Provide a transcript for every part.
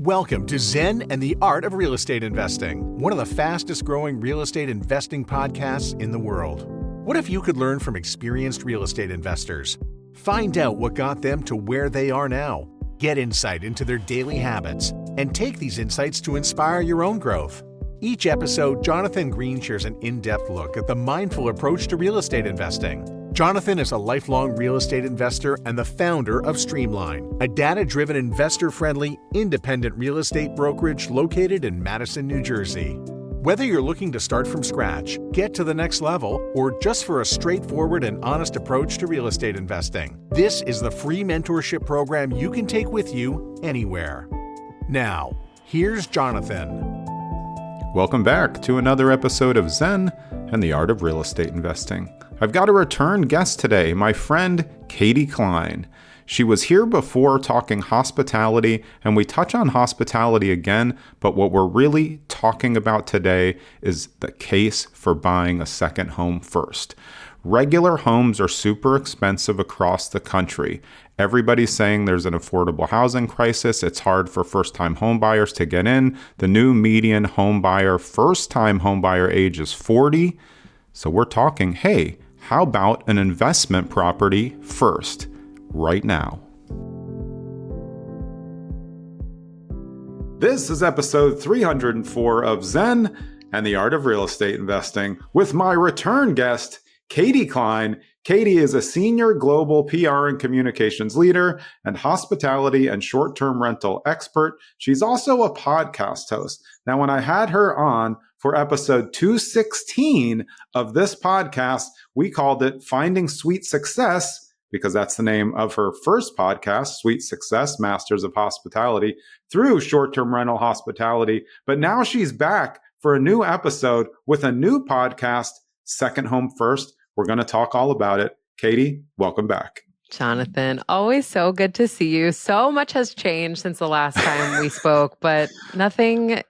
Welcome to Zen and the Art of Real Estate Investing, one of the fastest growing real estate investing podcasts in the world. What if you could learn from experienced real estate investors? Find out what got them to where they are now. Get insight into their daily habits and take these insights to inspire your own growth. Each episode, Jonathan Greene shares an in-depth look at the mindful approach to real estate investing. Jonathan is a lifelong real estate investor and the founder of Streamline, a data-driven, investor-friendly, independent real estate brokerage located in Madison, New Jersey. Whether you're looking to start from scratch, get to the next level, or just for a straightforward and honest approach to real estate investing, this is the free mentorship program you can take with you anywhere. Now, here's Jonathan. Welcome back to another episode of Zen and the Art of Real Estate Investing. I've got a return guest today, my friend Katie Cline. She was here before talking hospitality, and we touch on hospitality again, but what we're really talking about today is the case for buying a second home first. Regular homes are super expensive across the country. Everybody's saying there's an affordable housing crisis. It's hard for first-time home buyers to get in. The new median home buyer, first-time home buyer age is 40. So we're talking, hey, how about an investment property first, right now? This is episode 304 of Zen and the Art of Real Estate Investing with my return guest, Katie Cline. Katie is a senior global PR and communications leader and hospitality and short-term rental expert. She's also a podcast host. Now, when I had her on for episode 216 of this podcast, we called it Finding Sweet Success, because that's the name of her first podcast, Sweet Success, Masters of Hospitality, through short-term rental hospitality. But now she's back for a new episode with a new podcast, Second Home First. We're going to talk all about it. Katie, welcome back. Jonathan, always so good to see you. So much has changed since the last time we spoke, but nothing,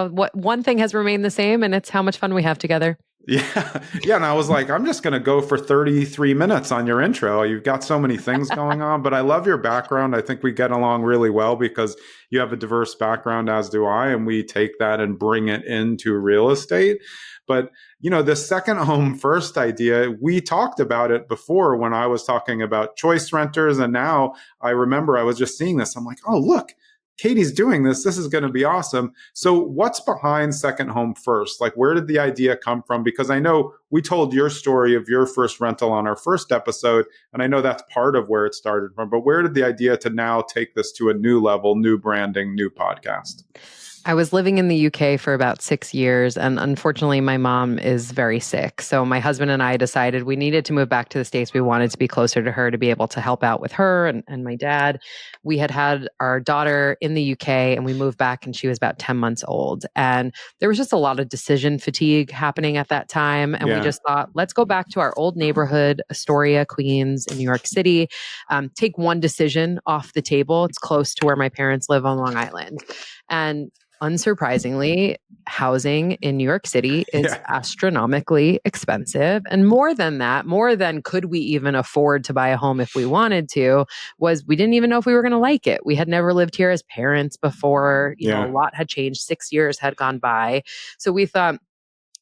one thing has remained the same, and it's how much fun we have together. Yeah. And I was like, I'm just going to go for 33 minutes on your intro. You've got so many things going on, but I love your background. I think we get along really well because you have a diverse background, as do I, and we take that and bring it into real estate. But, the second home first idea, we talked about it before when I was talking about choice renters. And now I remember I was just seeing this. I'm like, oh, look, Katie's doing this. This is going to be awesome. So what's behind Second Home First? Like, where did the idea come from? Because I know we told your story of your first rental on our first episode, and I know that's part of where it started from. But where did the idea to now take this to a new level, new branding, new podcast? I was living in the UK for about 6 years, and unfortunately, my mom is very sick. So my husband and I decided we needed to move back to the States. We wanted to be closer to her to be able to help out with her and my dad. We had our daughter in the UK, and we moved back, and she was about 10 months old. And there was just a lot of decision fatigue happening at that time. And we just thought, let's go back to our old neighborhood, Astoria, Queens, in New York City, take one decision off the table. It's close to where my parents live on Long Island. And unsurprisingly, housing in New York City is astronomically expensive. And more than that, more than could we even afford to buy a home if we wanted to, was we didn't even know if we were going to like it. We had never lived here as parents before. A lot had changed. 6 years had gone by. So we thought,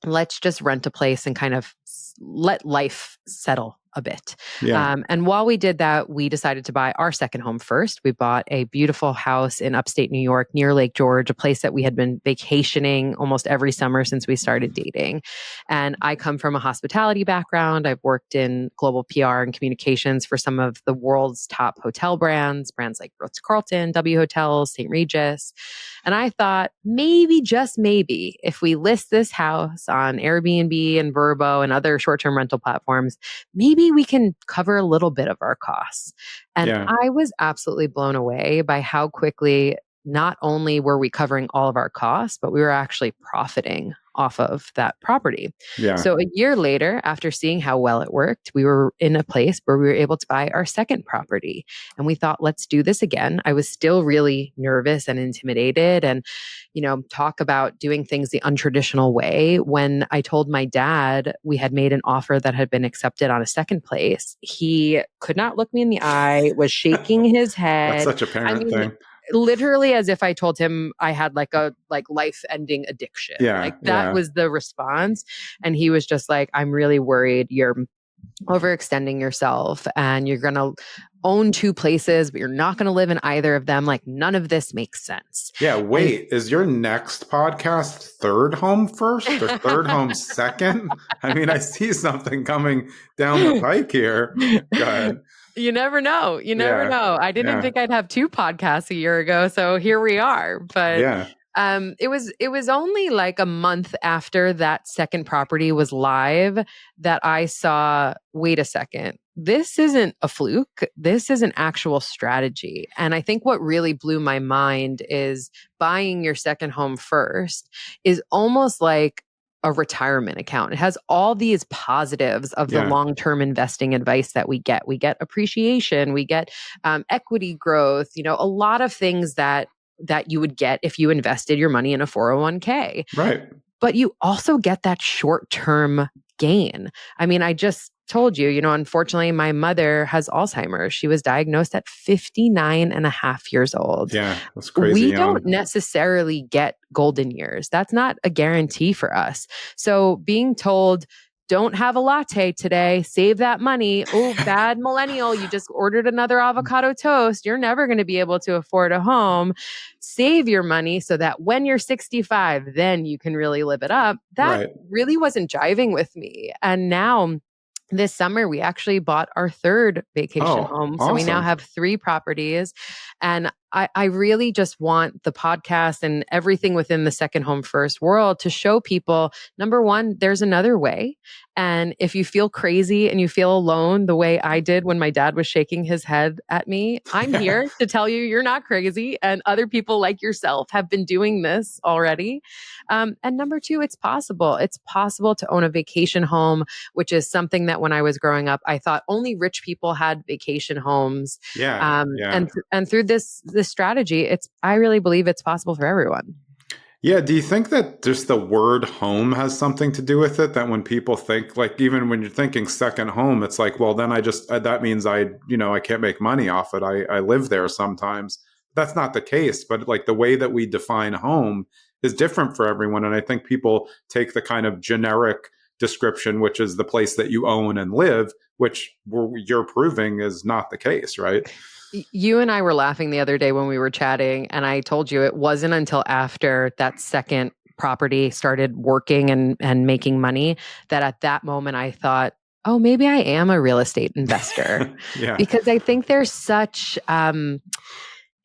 let's just rent a place and kind of let life settle a bit. And while we did that, we decided to buy our second home first. We bought a beautiful house in upstate New York near Lake George, a place that we had been vacationing almost every summer since we started dating. And I come from a hospitality background. I've worked in global PR and communications for some of the world's top hotel brands like Ritz-Carlton, W Hotels, St. Regis. And I thought, maybe, just maybe, if we list this house on Airbnb and Vrbo and other short-term rental platforms, maybe we can cover a little bit of our costs. And I was absolutely blown away by how quickly not only were we covering all of our costs, but we were actually profiting off of that property. Yeah. So a year later, after seeing how well it worked, we were in a place where we were able to buy our second property. And we thought, let's do this again. I was still really nervous and intimidated and, talk about doing things the untraditional way. When I told my dad we had made an offer that had been accepted on a second place, he could not look me in the eye, was shaking his That's head. such a parent thing. Literally as if I told him I had like a life-ending addiction. Yeah, Like that was the response. And he was just like, I'm really worried you're overextending yourself and you're going to own two places, but you're not going to live in either of them. Like none of this makes sense. Yeah, wait, is your next podcast third home first or third home second? I mean, I see something coming down the pike here. Go ahead. You never know. You never know. I didn't think I'd have two podcasts a year ago. So here we are. But it was only like a month after that second property was live that I saw, wait a second, this isn't a fluke. This is an actual strategy. And I think what really blew my mind is buying your second home first is almost like a retirement account. It has all these positives of the long-term investing advice that we get. We get appreciation, we get equity growth, a lot of things that you would get if you invested your money in a 401k. Right. But you also get that short-term gain. I mean, I just told you, unfortunately, my mother has Alzheimer's. She was diagnosed at 59 and a half years old. Yeah, that's crazy. We don't necessarily get golden years. That's not a guarantee for us. So being told, don't have a latte today, save that money. Oh, bad millennial, you just ordered another avocado toast. You're never going to be able to afford a home. Save your money so that when you're 65, then you can really live it up. That really wasn't jiving with me. And now this summer, we actually bought our third vacation home. So we now have 3 properties. And I really just want the podcast and everything within the second home first world to show people, number one, there's another way. And if you feel crazy and you feel alone the way I did when my dad was shaking his head at me, I'm here to tell you you're not crazy. And other people like yourself have been doing this already. And number 2, it's possible. It's possible to own a vacation home, which is something that when I was growing up, I thought only rich people had vacation homes. And through this strategy, I really believe it's possible for everyone. Yeah. Do you think that just the word home has something to do with it? That when people think, like, even when you're thinking second home, it's like, well, then that means I can't make money off it. I live there sometimes. That's not the case. But like the way that we define home is different for everyone. And I think people take the kind of generic description, which is the place that you own and live, which you're proving is not the case, right? You and I were laughing the other day when we were chatting, and I told you it wasn't until after that second property started working and making money that at that moment I thought, oh, maybe I am a real estate investor. Because I think there's such,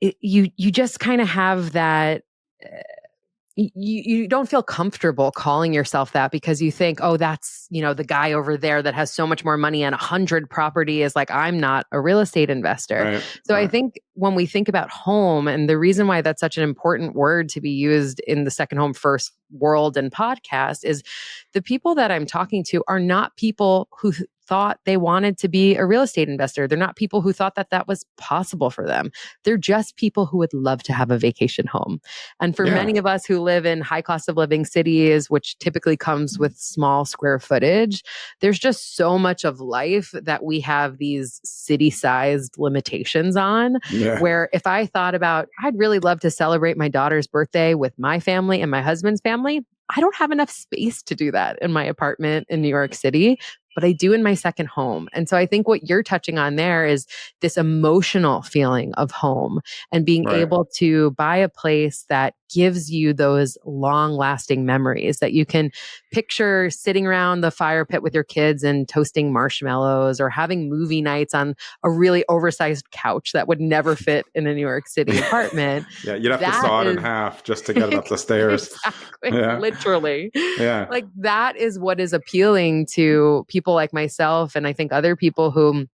you just kind of have that, you don't feel comfortable calling yourself that because you think, oh, that's, the guy over there that has so much more money and 100 property is like, I'm not a real estate investor. So I think when we think about home, and the reason why that's such an important word to be used in the second home first world and podcast is the people that I'm talking to are not people who thought they wanted to be a real estate investor. They're not people who thought that that was possible for them. They're just people who would love to have a vacation home. And for many of us who live in high cost of living cities, which typically comes with small square footage, there's just so much of life that we have these city-sized limitations on, where if I thought about, I'd really love to celebrate my daughter's birthday with my family and my husband's family, I don't have enough space to do that in my apartment in New York City, but I do in my second home. And so I think what you're touching on there is this emotional feeling of home and being able to buy a place that gives you those long-lasting memories that you can picture sitting around the fire pit with your kids and toasting marshmallows or having movie nights on a really oversized couch that would never fit in a New York City apartment. You'd have to saw it in half just to get it up the stairs. Exactly. Literally. Like that is what is appealing to people like myself and I think other people who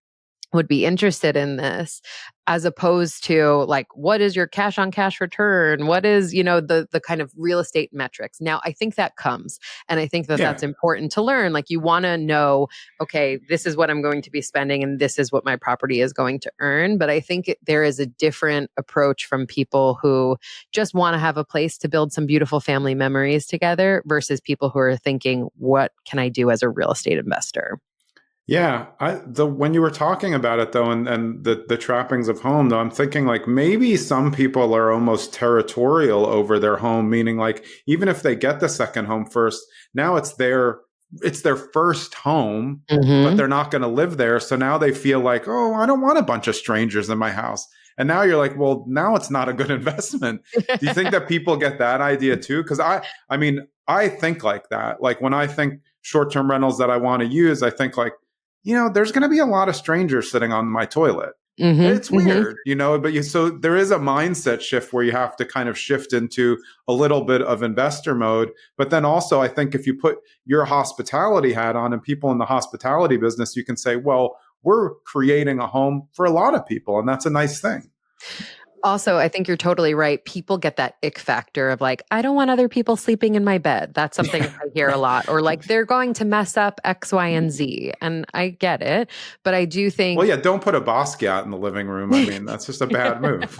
would be interested in this, as opposed to like, what is your cash on cash return? What is, the kind of real estate metrics? Now, I think that comes, and I think that Yeah. that's important to learn. Like, you want to know, okay, this is what I'm going to be spending and this is what my property is going to earn. But I think there is a different approach from people who just want to have a place to build some beautiful family memories together versus people who are thinking, what can I do as a real estate investor? Yeah, when you were talking about it though, and the trappings of home though, I'm thinking like maybe some people are almost territorial over their home, meaning like even if they get the second home first, now it's their first home, but they're not going to live there. So now they feel like, oh, I don't want a bunch of strangers in my house. And now you're like, well, now it's not a good investment. Do you think that people get that idea too? Because I mean, I think like that. Like when I think short-term rentals that I want to use, I think like, there's going to be a lot of strangers sitting on my toilet. It's weird, but so there is a mindset shift where you have to kind of shift into a little bit of investor mode. But then also, I think if you put your hospitality hat on and people in the hospitality business, you can say, well, we're creating a home for a lot of people. And that's a nice thing. Also, I think you're totally right. People get that ick factor of like, I don't want other people sleeping in my bed. That's something I hear a lot. Or like, they're going to mess up X, Y, and Z. And I get it. But I do think. Well, yeah, don't put a Basquiat in the living room. I mean, that's just a bad move.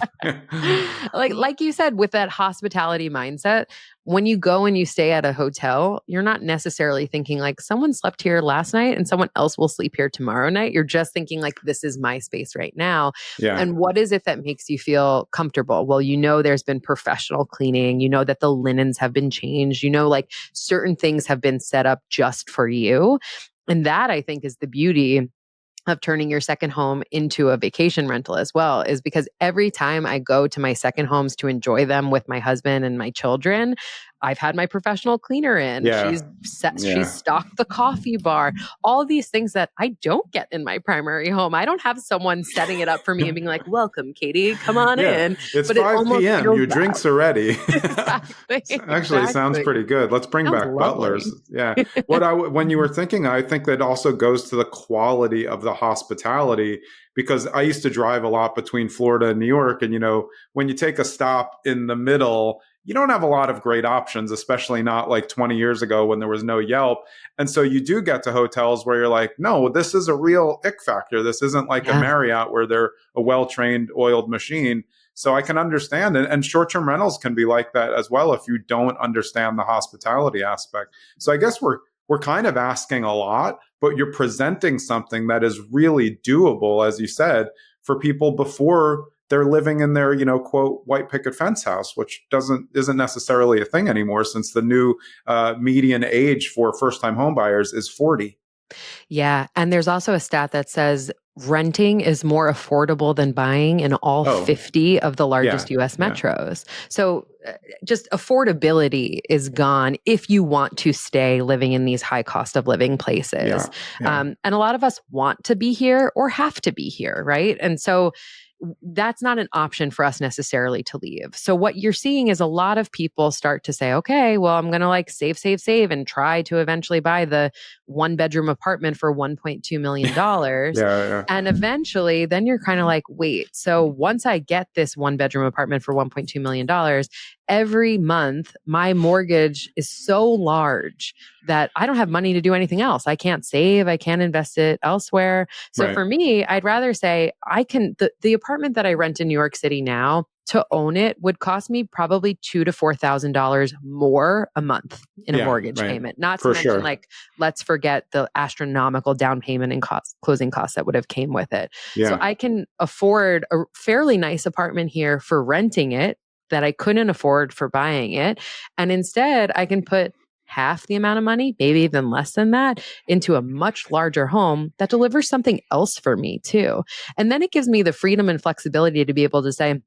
like you said, with that hospitality mindset, when you go and you stay at a hotel, you're not necessarily thinking like someone slept here last night and someone else will sleep here tomorrow night. You're just thinking like, this is my space right now. Yeah. And what is it that makes you feel comfortable? Well, there's been professional cleaning, that the linens have been changed, like certain things have been set up just for you. And that, I think, is the beauty of turning your second home into a vacation rental as well, is because every time I go to my second homes to enjoy them with my husband and my children, I've had my professional cleaner in. Yeah. She's stocked the coffee bar, all these things that I don't get in my primary home. I don't have someone setting it up for me and being like, welcome, Katie, come on in. It's but 5 p.m. Your drinks are ready. Actually, sounds pretty good. Let's bring back lovely. butlers. Yeah. When you were thinking, I think that also goes to the quality of the hospitality, because I used to drive a lot between Florida and New York. And, when you take a stop in the middle, you don't have a lot of great options, especially not like 20 years ago when there was no Yelp. And so you do get to hotels where you're like, no, this is a real ick factor. This isn't like a Marriott where they're a well-trained, oiled machine. So I can understand it. And short-term rentals can be like that as well if you don't understand the hospitality aspect. So I guess we're kind of asking a lot, but you're presenting something that is really doable, as you said, for people before they're living in their, quote, white picket fence house, which isn't necessarily a thing anymore, since the new median age for first-time home buyers is 40. Yeah. And there's also a stat that says renting is more affordable than buying in all 50 of the largest US metros. So just affordability is gone if you want to stay living in these high cost of living places. And a lot of us want to be here or have to be here, right? And so that's not an option for us necessarily to leave. So what you're seeing is a lot of people start to say, okay, well, I'm going to like save and try to eventually buy the 1-bedroom apartment for $1.2 million. And eventually then you're kind of like, wait, so once I get this 1-bedroom apartment for $1.2 million, every month my mortgage is so large that I don't have money to do anything else. I can't save. I can't invest it elsewhere. So for me, I'd rather say the apartment that I rent in New York City now, to own it would cost me probably $2,000 to $4,000 more a month in a mortgage payment. Not to mention like, let's forget the astronomical down payment and closing costs that would have came with it. So I can afford a fairly nice apartment here for renting it that I couldn't afford for buying it. And instead I can put half the amount of money, maybe even less than that, into a much larger home that delivers something else for me too. And then it gives me the freedom and flexibility to be able to say,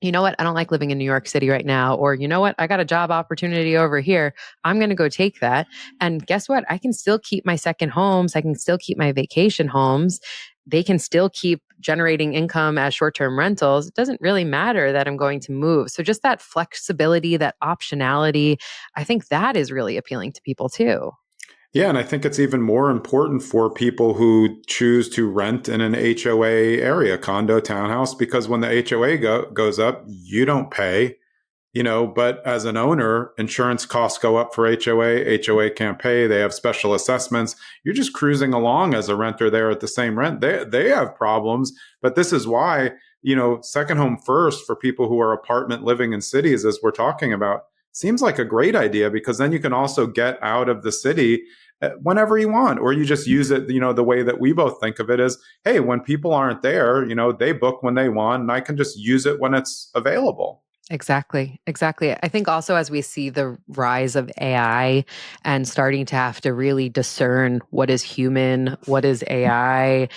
you know what? I don't like living in New York City right now. Or, you know what? I got a job opportunity over here. I'm going to go take that. And guess what? I can still keep my second homes. I can still keep my vacation homes. They can still keep generating income as short-term rentals. It doesn't really matter that I'm going to move. So just that flexibility, that optionality, I think that is really appealing to people too. Yeah, and I think it's even more important for people who choose to rent in an HOA area, condo, townhouse, because when the HOA goes up, you don't pay. But as an owner, insurance costs go up for HOA. HOA can't pay. They have special assessments. You're just cruising along as a renter there at the same rent. They have problems, but this is why, second home first for people who are apartment living in cities, as we're talking about, seems like a great idea, because then you can also get out of the city whenever you want, or you just use it, the way that we both think of it is, hey, when people aren't there, they book when they want, and I can just use it when it's available. Exactly. Exactly. I think also as we see the rise of AI and starting to have to really discern what is human, what is AI,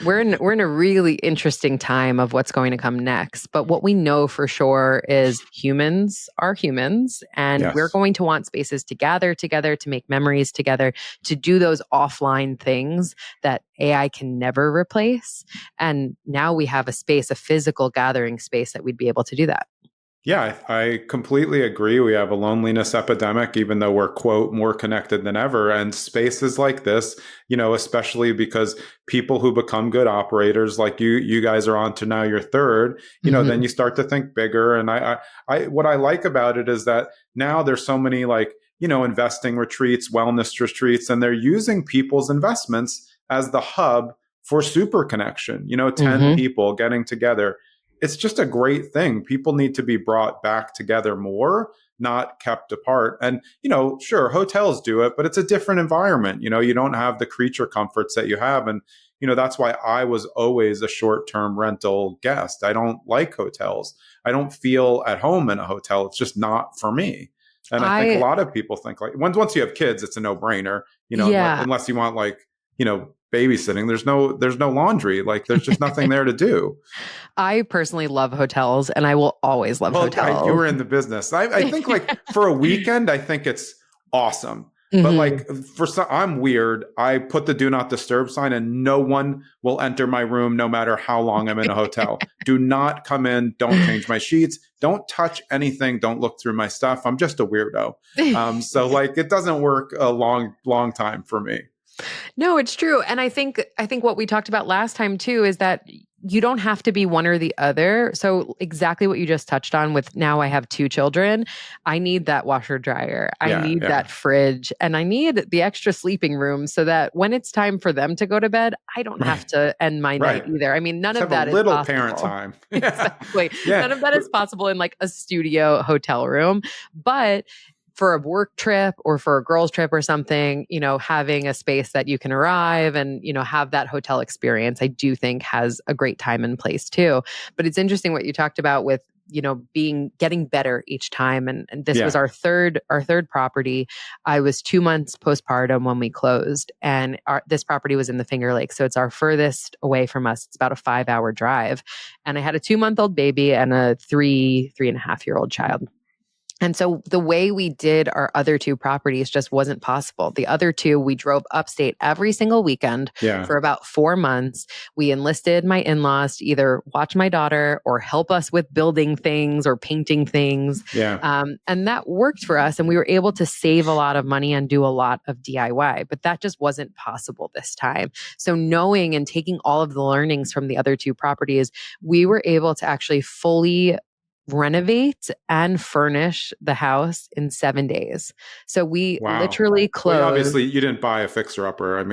we're in a really interesting time of what's going to come next. But what we know for sure is humans are humans, and we're Yes. going to want spaces to gather together, to make memories together, to do those offline things that AI can never replace. And now we have a space, a physical gathering space that we'd be able to do that. Yeah, I completely agree. We have a loneliness epidemic, even though we're, quote, more connected than ever. And spaces like this, especially because people who become good operators, like you guys are on to now your third, then you start to think bigger. And I what I like about it is that now there's so many investing retreats, wellness retreats, and they're using people's investments as the hub for super connection, 10 people getting together. It's just a great thing. People need to be brought back together more, not kept apart. And, sure, hotels do it, but it's a different environment. You don't have the creature comforts that you have. And, that's why I was always a short-term rental guest. I don't like hotels. I don't feel at home in a hotel. It's just not for me. And I think a lot of people think once you have kids, it's a no-brainer, Yeah. unless you want babysitting. There's no laundry. There's just nothing there to do. I personally love hotels, and I will always love hotels. You were in the business. I think for a weekend, I think it's awesome. But I'm weird. I put the do not disturb sign, and no one will enter my room no matter how long I'm in a hotel. Do not come in. Don't change my sheets. Don't touch anything. Don't look through my stuff. I'm just a weirdo. So it doesn't work a long time for me. No, it's true. And I think what we talked about last time too is that you don't have to be one or the other. So exactly what you just touched on with, now I have 2 children. I need that washer dryer. I need that fridge, and I need the extra sleeping room so that when it's time for them to go to bed, I don't have to end my night either. I mean, none of that is possible. Little parent time. Exactly. None of that is possible in a studio hotel room. But for a work trip or for a girls trip or something, having a space that you can arrive and, have that hotel experience, I do think has a great time and place too. But it's interesting what you talked about with, getting better each time. And this was our third property. I was 2 months postpartum when we closed, and this property was in the Finger Lakes. So it's our furthest away from us. It's about a 5-hour drive. And I had a 2-month-old baby and a 3.5-year-old child. And so the way we did our other 2 properties just wasn't possible. The other 2, we drove upstate every single weekend for about 4 months. We enlisted my in-laws to either watch my daughter or help us with building things or painting things. And that worked for us. And we were able to save a lot of money and do a lot of DIY, but that just wasn't possible this time. So knowing and taking all of the learnings from the other 2 properties, we were able to actually fully renovate and furnish the house in 7 days. So we literally closed. Well, obviously, you didn't buy a fixer-upper.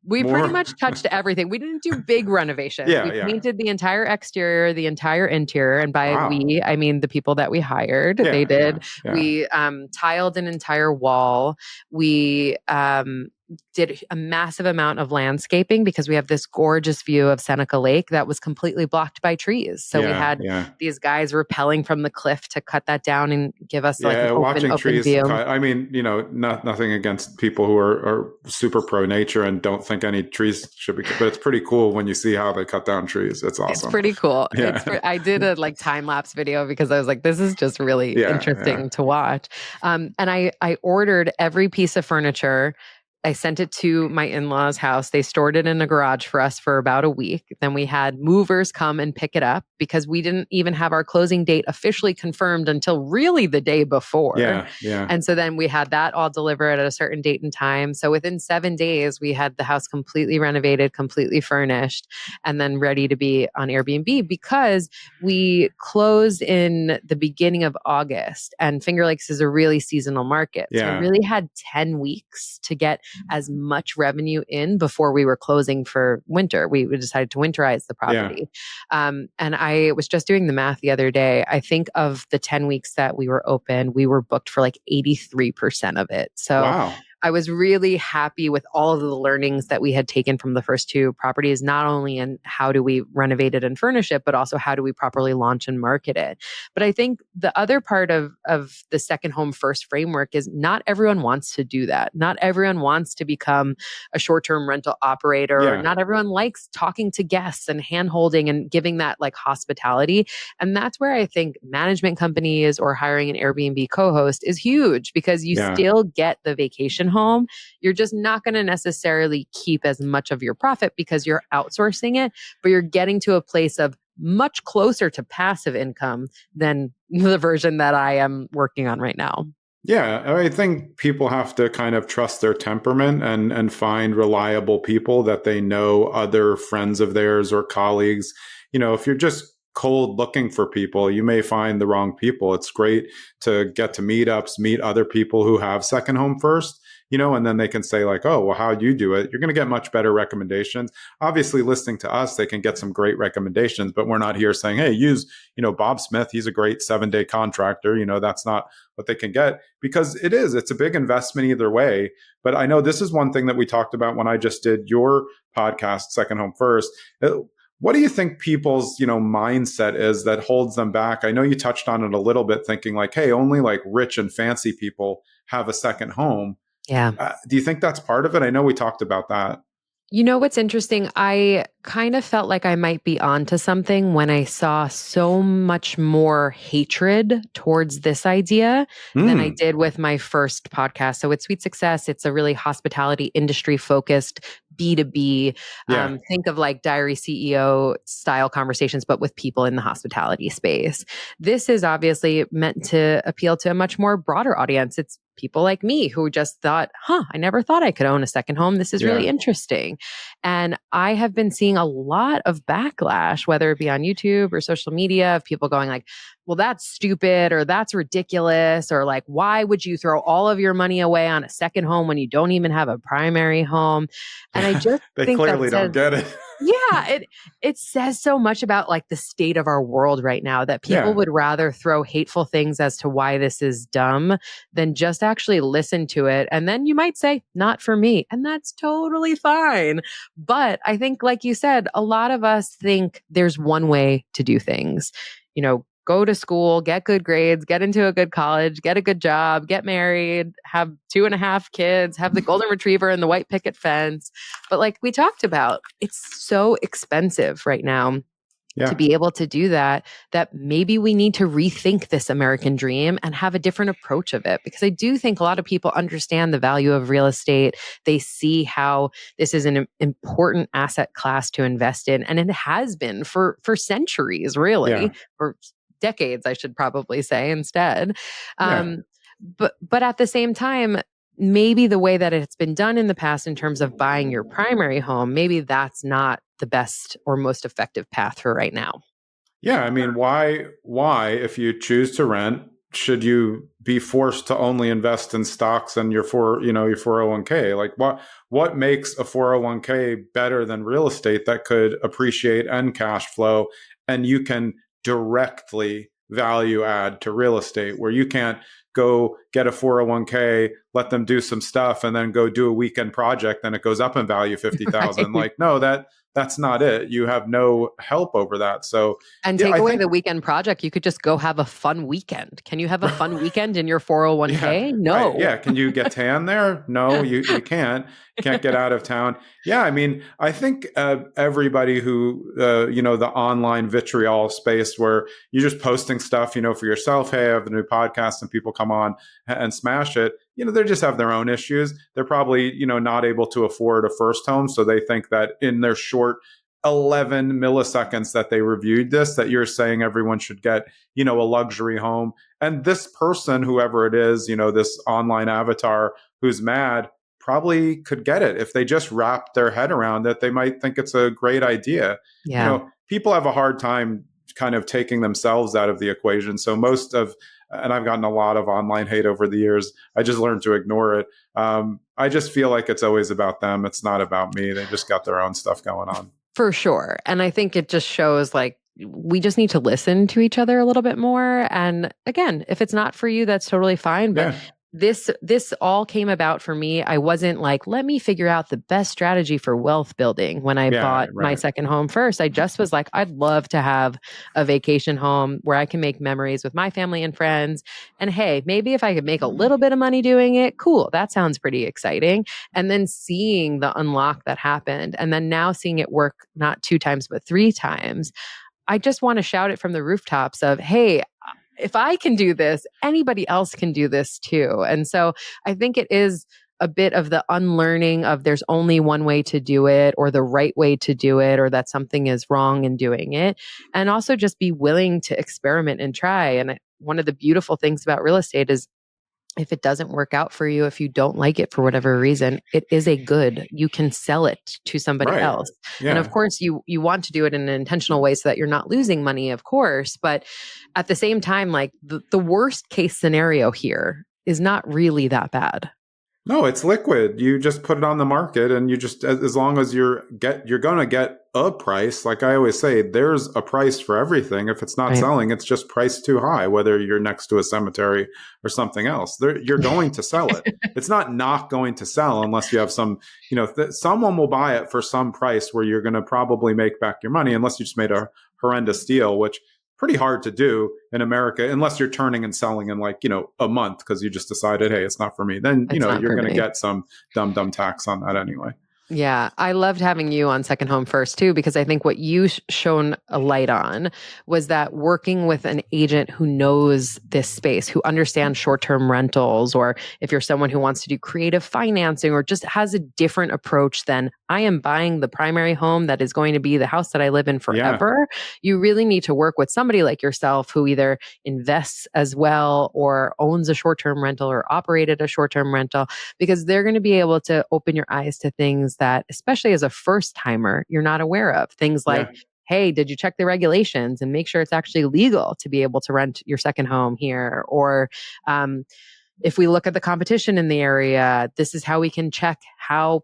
We pretty much touched everything. We didn't do big renovations. We painted the entire exterior, the entire interior. And by we, I mean the people that we hired. They did. We tiled an entire wall. We did a massive amount of landscaping because we have this gorgeous view of Seneca Lake that was completely blocked by trees. So we had these guys rappelling from the cliff to cut that down and give us an open view. Nothing against people who are super pro nature and don't think any trees should be, but it's pretty cool when you see how they cut down trees. It's awesome. It's pretty cool. I did a time lapse video because I was like, this is just really interesting to watch. And I ordered every piece of furniture I sent it to my in-laws' house. They stored it in a garage for us for about a week. Then we had movers come and pick it up because we didn't even have our closing date officially confirmed until really the day before. Yeah. Yeah. And so then we had that all delivered at a certain date and time. So within 7 days, we had the house completely renovated, completely furnished, and then ready to be on Airbnb because we closed in the beginning of August, and Finger Lakes is a really seasonal market. So I Yeah. really had 10 weeks to get as much revenue in before we were closing for winter. We decided to winterize the property. And I was just doing the math the other day. I think of the 10 weeks that we were open, we were booked for like 83% of it. So Wow. I was really happy with all of the learnings that we had taken from the first two properties, not only in how do we renovate it and furnish it, but also how do we properly launch and market it. But I think the other part of the second home first framework is not everyone wants to do that. Not everyone wants to become a short-term rental operator. Yeah. Not everyone likes talking to guests and hand-holding and giving that like hospitality. And that's where I think management companies or hiring an Airbnb co-host is huge because you Yeah. still get the vacation home. You're just not going to necessarily keep as much of your profit because you're outsourcing it, but you're getting to a place of much closer to passive income than the version that I am working on right now. Yeah, I think people have to kind of trust their temperament and find reliable people that they know, other friends of theirs or colleagues. If you're just cold looking for people, you may find the wrong people. It's great to get to meetups, meet other people who have second home first, and then they can say like, oh, well, how'd you do it? You're going to get much better recommendations. Obviously, listening to us, they can get some great recommendations, but we're not here saying, hey, use, Bob Smith. He's a great 7-day contractor. That's not what they can get because it's a big investment either way. But I know this is one thing that we talked about when I just did your podcast, Second Home First. What do you think people's, mindset is that holds them back? I know you touched on it a little bit, thinking like, hey, only like rich and fancy people have a second home. Yeah. Do you think that's part of it? I know we talked about that. You know what's interesting? I kind of felt like I might be onto something when I saw so much more hatred towards this idea than I did with my first podcast. So with Sweet Success, it's a really hospitality industry focused B2B. Yeah. Think of like Diary CEO style conversations, but with people in the hospitality space. This is obviously meant to appeal to a much more broader audience. It's people like me who just thought, I never thought I could own a second home. This is really interesting. And I have been seeing a lot of backlash, whether it be on YouTube or social media, of people going like, well, that's stupid, or that's ridiculous, or like, why would you throw all of your money away on a second home when you don't even have a primary home? And I just they think clearly that don't get it. yeah, it says so much about like the state of our world right now that people would rather throw hateful things as to why this is dumb than just actually listen to it. And then you might say, not for me. And that's totally fine. But I think, like you said, a lot of us think there's one way to do things. Go to school, get good grades, get into a good college, get a good job, get married, have 2.5 kids, have the golden retriever and the white picket fence. But like we talked about, it's so expensive right now to be able to do that maybe we need to rethink this American dream and have a different approach of it. Because I do think a lot of people understand the value of real estate. They see how this is an important asset class to invest in. And it has been for centuries, really, for decades, I should probably say instead. But at the same time, maybe the way that it's been done in the past in terms of buying your primary home, maybe that's not the best or most effective path for right now. Yeah. I mean, why, if you choose to rent, should you be forced to only invest in stocks and your 401k? Like what makes a 401k better than real estate that could appreciate and cash flow, and you can directly value add to real estate, where you can't go get a 401k, let them do some stuff, and then go do a weekend project and it goes up in value 50,000. Right. Like, no, that's not it. You have no help over that. So, and take away the weekend project, you could just go have a fun weekend. Can you have a fun weekend in your 401k? No. Right. Yeah. Can you get tan there? No, you can't. You can't get out of town. Yeah. I mean, I think everybody who, the online vitriol space where you're just posting stuff, for yourself, hey, I have a new podcast, and people come on and smash it. they just have their own issues. They're probably, not able to afford a first home. So they think that in their short 11 milliseconds that they reviewed this, that you're saying everyone should get, a luxury home. And this person, whoever it is, this online avatar who's mad, probably could get it. If they just wrap their head around it, they might think it's a great idea. Yeah. People have a hard time kind of taking themselves out of the equation. So and I've gotten a lot of online hate over the years. I just learned to ignore it. I just feel like it's always about them. It's not about me. They just got their own stuff going on. For sure. And I think it just shows like we just need to listen to each other a little bit more. And again, if it's not for you, that's totally fine. But this all came about for me. I wasn't like, let me figure out the best strategy for wealth building when I bought my second home first. I just was like, I'd love to have a vacation home where I can make memories with my family and friends. And hey, maybe if I could make a little bit of money doing it, cool. That sounds pretty exciting. And then seeing the unlock that happened, and then now seeing it work not 2 times, but 3 times. I just want to shout it from the rooftops of, hey, if I can do this, anybody else can do this too. And so I think it is a bit of the unlearning of there's only one way to do it, or the right way to do it, or that something is wrong in doing it. And also just be willing to experiment and try. And one of the beautiful things about real estate is if it doesn't work out for you, if you don't like it for whatever reason, it is a good. You can sell it to somebody else. Yeah. And of course, you want to do it in an intentional way so that you're not losing money, of course. But at the same time, like the worst case scenario here is not really that bad. No, it's liquid. You just put it on the market, and you just, as long as you're going to get a price. Like I always say, there's a price for everything. If it's not selling, it's just priced too high, whether you're next to a cemetery or something else. You're going to sell it. It's not going to sell unless you have some, someone will buy it for some price where you're going to probably make back your money, unless you just made a horrendous deal, which pretty hard to do in America, unless you're turning and selling in a month because you just decided, hey, it's not for me. Then, you're going to get some dumb tax on that anyway. Yeah, I loved having you on Second Home First too, because I think what you shone a light on was that working with an agent who knows this space, who understands short-term rentals, or if you're someone who wants to do creative financing or just has a different approach than I am buying the primary home that is going to be the house that I live in forever, you really need to work with somebody like yourself who either invests as well or owns a short-term rental or operated a short-term rental, because they're going to be able to open your eyes to things that, especially as a first timer, you're not aware of. Things like, hey, did you check the regulations and make sure it's actually legal to be able to rent your second home here? Or if we look at the competition in the area, this is how we can check how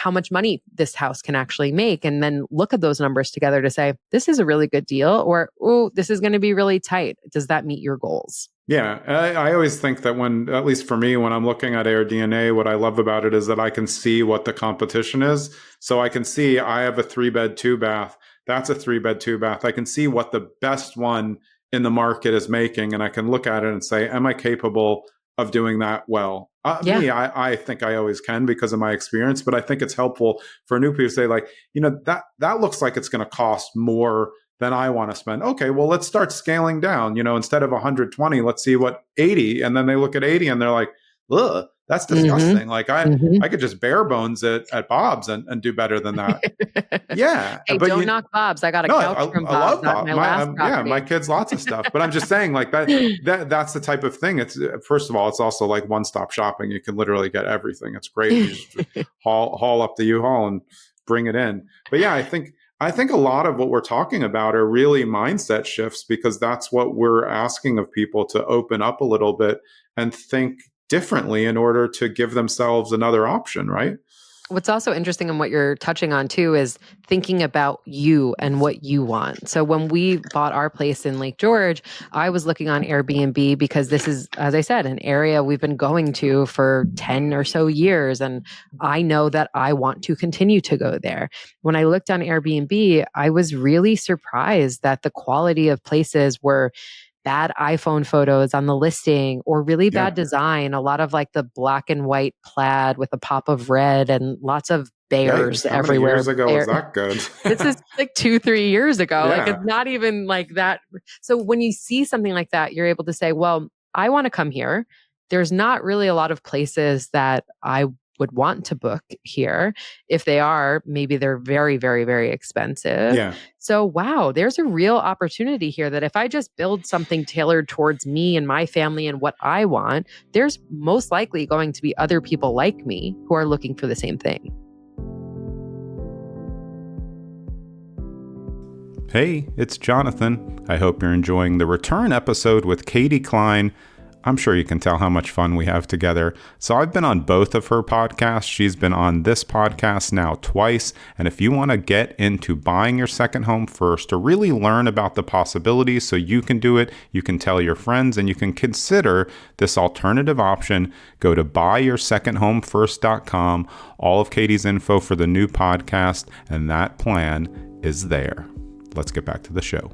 much money this house can actually make. And then look at those numbers together to say, this is a really good deal, or, oh, this is going to be really tight. Does that meet your goals? Yeah, I always think that at least for me, when I'm looking at AirDNA, what I love about it is that I can see what the competition is. So I can see I have a 3-bed, 2-bath. That's a 3-bed, 2-bath. I can see what the best one in the market is making, and I can look at it and say, am I capable of doing that well? Me, I think I always can because of my experience, but I think it's helpful for new people to say, like, that looks like it's going to cost more than I want to spend. Okay, well, let's start scaling down. Instead of 120, let's see what 80. And then they look at 80 and they're like, ugh, that's disgusting. Like I could just bare bones it at Bob's and do better than that. Yeah. Hey, but don't knock Bob's. I got a couch from Bob's. I love Bob. My kids, lots of stuff. But I'm just saying, like that's the type of thing. It's, first of all, it's also like one-stop shopping. You can literally get everything. It's great. You just haul up the U-Haul and bring it in. But yeah, I think a lot of what we're talking about are really mindset shifts, because that's what we're asking of people, to open up a little bit and think differently in order to give themselves another option, right? What's also interesting in what you're touching on too is thinking about you and what you want. So when we bought our place in Lake George, I was looking on Airbnb because this is, as I said, an area we've been going to for 10 or so years. And I know that I want to continue to go there. When I looked on Airbnb, I was really surprised that the quality of places were bad iPhone photos on the listing, or really bad design. A lot of like the black and white plaid with a pop of red and lots of bears everywhere. How many years ago was that good? This is like 2-3 years ago. Like it's not even like that. So when you see something like that, you're able to say, well, I want to come here. there's not really a lot of places that I would want to book here. If they are, maybe they're very, very, very expensive. Yeah. So, wow, there's a real opportunity here that if I just build something tailored towards me and my family and what I want, there's most likely going to be other people like me who are looking for the same thing. Hey, it's Jonathan. I hope you're enjoying the return episode with Katie Cline. I'm sure you can tell how much fun we have together. So I've been on both of her podcasts. She's been on this podcast now twice. And if you want to get into buying your second home first, to really learn about the possibilities so you can do it, you can tell your friends, and you can consider this alternative option, go to buyyoursecondhomefirst.com. All of Katie's info for the new podcast and that plan is there. Let's get back to the show.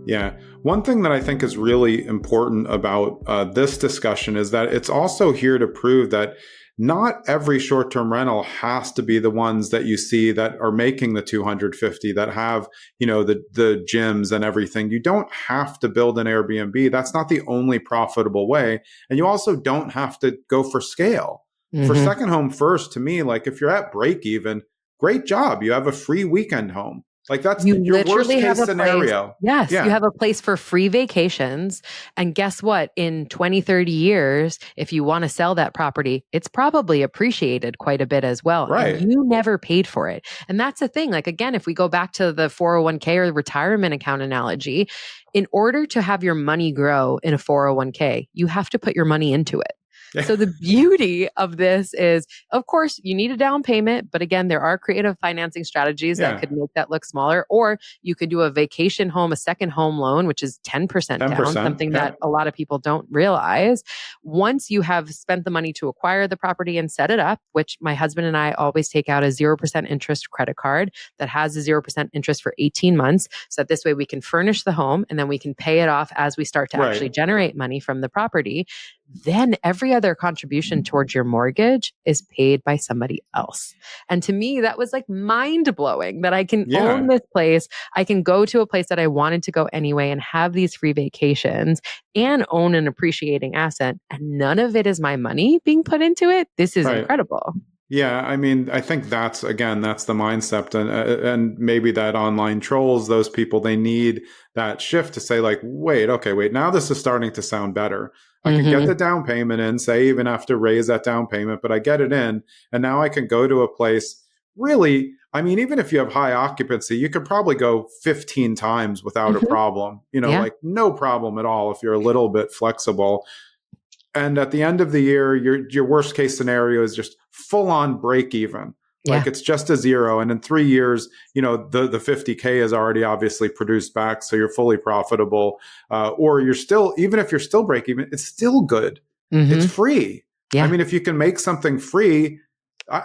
Yeah. One thing that I think is really important about this discussion is that it's also here to prove that not every short-term rental has to be the ones that you see that are making the 250, that have, the gyms and everything. You don't have to build an Airbnb. That's not the only profitable way. And you also don't have to go for scale. Mm-hmm. For second home first, to me, like if you're at break even, great job. You have a free weekend home. Like that's your worst case scenario. Yes, yeah. You have a place for free vacations. And guess what? In 20, 30 years, if you want to sell that property, it's probably appreciated quite a bit as well. Right. And you never paid for it. And that's the thing. Like, again, if we go back to the 401k or retirement account analogy, in order to have your money grow in a 401k, you have to put your money into it. So the beauty of this is, of course, you need a down payment, but again, there are creative financing strategies that could make that look smaller. Or you could do a vacation home, a second home loan, which is 10% down, something that a lot of people don't realize. Once you have spent the money to acquire the property and set it up, which my husband and I always take out a 0% interest credit card that has a 0% interest for 18 months. So that this way we can furnish the home and then we can pay it off as we start to actually generate money from the property. Then every other contribution towards your mortgage is paid by somebody else. And to me, that was like mind blowing that I can own this place. I can go to a place that I wanted to go anyway and have these free vacations and own an appreciating asset. And none of it is my money being put into it. This is incredible. Yeah, I mean, I think that's the mindset, and maybe that online trolls, those people, they need that shift to say like, wait, now this is starting to sound better. I can get the down payment in, say even have to raise that down payment, but I get it in, and now I can go to a place. Really, I mean, even if you have high occupancy, you could probably go 15 times without a problem. Like no problem at all if you're a little bit flexible. And at the end of the year, your worst case scenario is just full on break even. Like it's just a zero. And in 3 years, the 50K is already obviously produced back. So you're fully profitable. Or you're still, even if you're still break even, it's still good. It's free. Yeah. I mean, if you can make something free,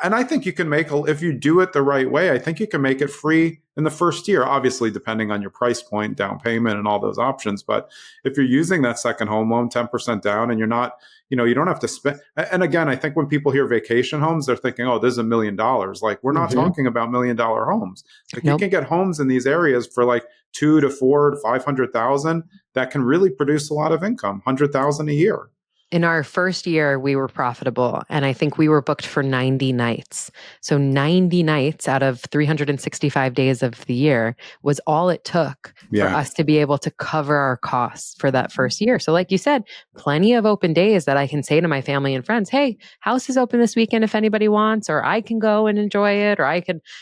and I think you can if you do it the right way, I think you can make it free in the first year, obviously depending on your price point, down payment, and all those options. But if you're using that second home loan, 10% down, and you're not, you don't have to spend. And again, I think when people hear vacation homes, they're thinking, oh, this is $1 million. Like we're not talking about $1 million homes. Like you can get homes in these areas for like 2 to 4 to 500,000 that can really produce a lot of income, 100,000 a year. In our first year, we were profitable, and I think we were booked for 90 nights. So 90 nights out of 365 days of the year was all it took for us to be able to cover our costs for that first year. So like you said, plenty of open days that I can say to my family and friends, hey, house is open this weekend if anybody wants, or I can go and enjoy it, or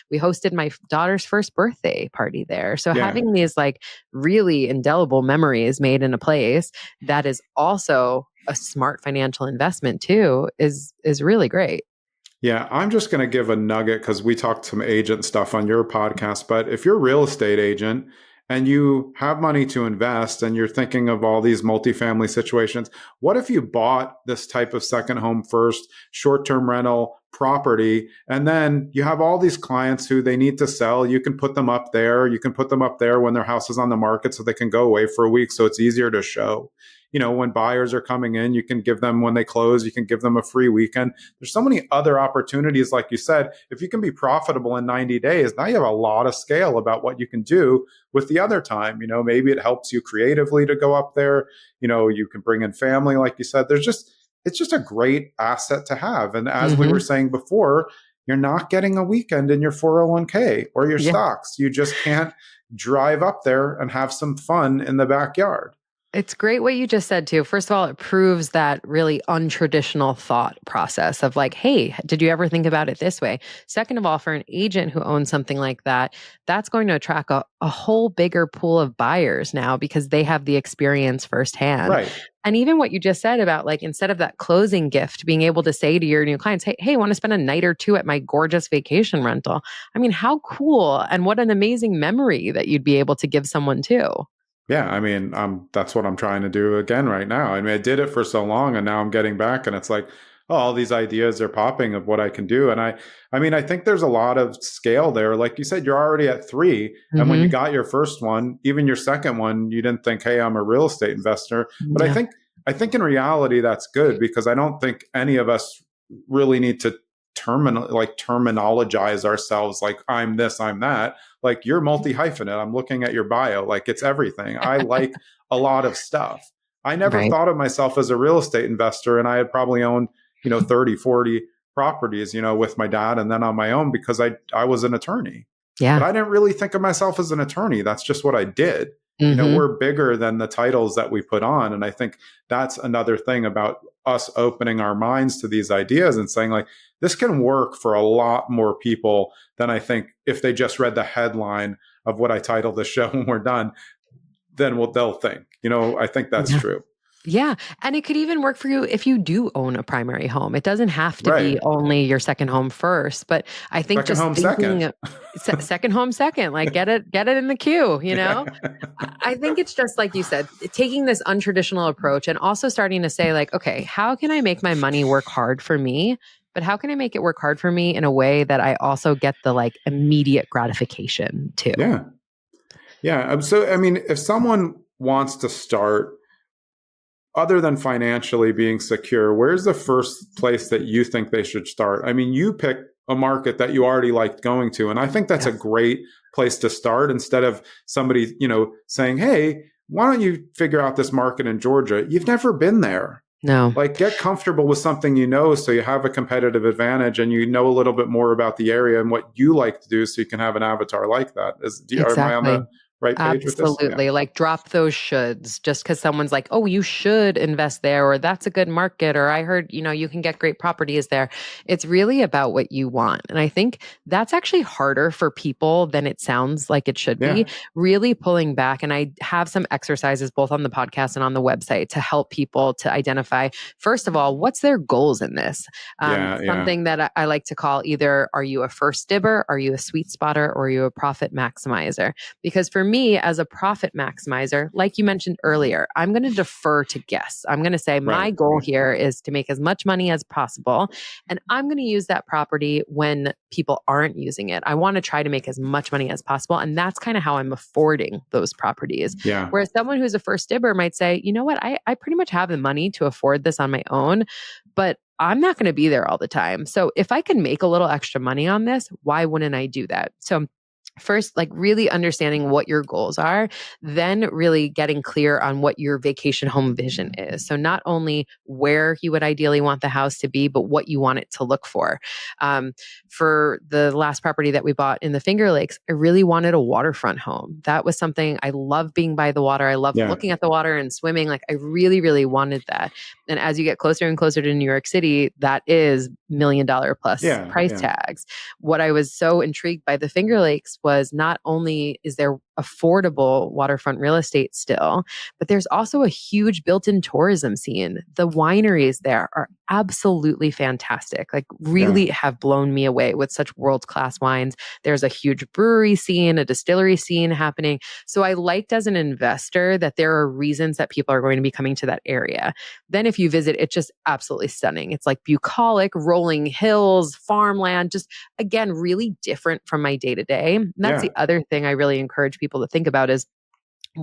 we hosted my daughter's first birthday party there. So having these like really indelible memories made in a place that is also a smart financial investment too is really great. Yeah, I'm just going to give a nugget because we talked some agent stuff on your podcast. But if you're a real estate agent and you have money to invest and you're thinking of all these multifamily situations, what if you bought this type of second home first, short-term rental property, and then you have all these clients who they need to sell? You can put them up there. You can put them up there when their house is on the market so they can go away for a week so it's easier to show. when buyers are coming in, you can give them, when they close, you can give them a free weekend. There's so many other opportunities. Like you said, if you can be profitable in 90 days, now you have a lot of scale about what you can do with the other time. Maybe it helps you creatively to go up there. You can bring in family, like you said. It's just a great asset to have. And as we were saying before, you're not getting a weekend in your 401k or your stocks. You just can't drive up there and have some fun in the backyard. It's great what you just said too. First of all, it proves that really untraditional thought process of like, hey, did you ever think about it this way? Second of all, for an agent who owns something like that, that's going to attract a whole bigger pool of buyers now because they have the experience firsthand. Right. And even what you just said about like, instead of that closing gift, being able to say to your new clients, hey, want to spend a night or two at my gorgeous vacation rental? I mean, how cool and what an amazing memory that you'd be able to give someone too. Yeah, I mean, that's what I'm trying to do again right now. I mean, I did it for so long, and now I'm getting back, and it's like, oh, all these ideas are popping of what I can do. And I think there's a lot of scale there. Like you said, you're already at 3, and when you got your first one, even your second one, you didn't think, hey, I'm a real estate investor. But I think in reality that's good, because I don't think any of us really need to terminologize ourselves like I'm this, I'm that. Like, you're multi-hyphenate. I'm looking at your bio. Like, it's everything. I like a lot of stuff. I never thought of myself as a real estate investor, and I had probably owned, 30, 40 properties, with my dad and then on my own, because I was an attorney. Yeah. But I didn't really think of myself as an attorney. That's just what I did. We're bigger than the titles that we put on. And I think that's another thing about us opening our minds to these ideas and saying, like, this can work for a lot more people than I think if they just read the headline of what I titled the show when we're done, then they'll think. I think that's true. Yeah. And it could even work for you if you do own a primary home. It doesn't have to be only your second home first, but I think second home second. Second home second, like get it in the queue, I think it's just like you said, taking this untraditional approach and also starting to say like, okay, how can I make my money work hard for me? But how can I make it work hard for me in a way that I also get the like immediate gratification too? Yeah. Yeah. So, I mean, if someone wants to start, other than financially being secure, where's the first place that you think they should start? I mean, you pick a market that you already liked going to. And I think that's a great place to start, instead of somebody, saying, hey, why don't you figure out this market in Georgia? You've never been there. No. Like, get comfortable with something so you have a competitive advantage, and you know a little bit more about the area and what you like to do, so you can have an avatar like that. Am I on the right page with this? Absolutely. Yeah. Like, drop those shoulds. Just because someone's like, oh, you should invest there, or that's a good market, or I heard, you can get great properties there. It's really about what you want. And I think that's actually harder for people than it sounds like it should be. Really pulling back. And I have some exercises both on the podcast and on the website to help people to identify, first of all, what's their goals in this? Something that I like to call either, are you a first dibber, are you a sweet spotter, or are you a profit maximizer? Because for me, as a profit maximizer, like you mentioned earlier, I'm going to defer to guests. I'm going to say my goal here is to make as much money as possible. And I'm going to use that property when people aren't using it. I want to try to make as much money as possible. And that's kind of how I'm affording those properties. Yeah. Whereas someone who's a first dibber might say, you know what, I pretty much have the money to afford this on my own, but I'm not going to be there all the time. So if I can make a little extra money on this, why wouldn't I do that? So first, like really understanding what your goals are, then really getting clear on what your vacation home vision is. So not only where you would ideally want the house to be, but what you want it to look for. For the last property that we bought in the Finger Lakes, I really wanted a waterfront home. That was something I love, being by the water. I love looking at the water and swimming. Like, I really, really wanted that. And as you get closer and closer to New York City, that is $1 million plus price tags. What I was so intrigued by the Finger Lakes was not only is there affordable waterfront real estate still, but there's also a huge built-in tourism scene. The wineries there are absolutely fantastic, like really have blown me away with such world-class wines. There's a huge brewery scene, a distillery scene happening. So I liked as an investor that there are reasons that people are going to be coming to that area. Then if you visit, it's just absolutely stunning. It's like bucolic, rolling hills, farmland, just again, really different from my day-to-day. And that's the other thing I really encourage people to think about is,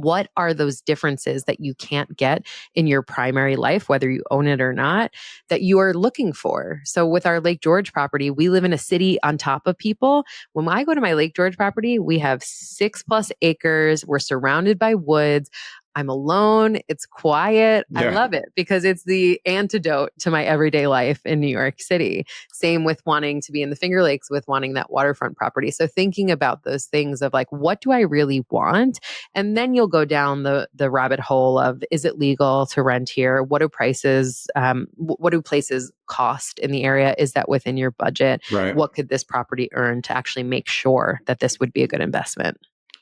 What are those differences that you can't get in your primary life, whether you own it or not, that you are looking for? So with our Lake George property, we live in a city on top of people. When I go to my Lake George property, we have 6+ acres. We're surrounded by woods. I'm alone. It's quiet. I Yeah. love it because it's the antidote to my everyday life in New York City. Same with wanting to be in the Finger Lakes, with wanting that waterfront property. So thinking about those things of like, what do I really want? And then you'll go down the rabbit hole of, is it legal to rent here? What do prices, what do places cost in the area? Is that within your budget? Right. What could this property earn to actually make sure that this would be a good investment?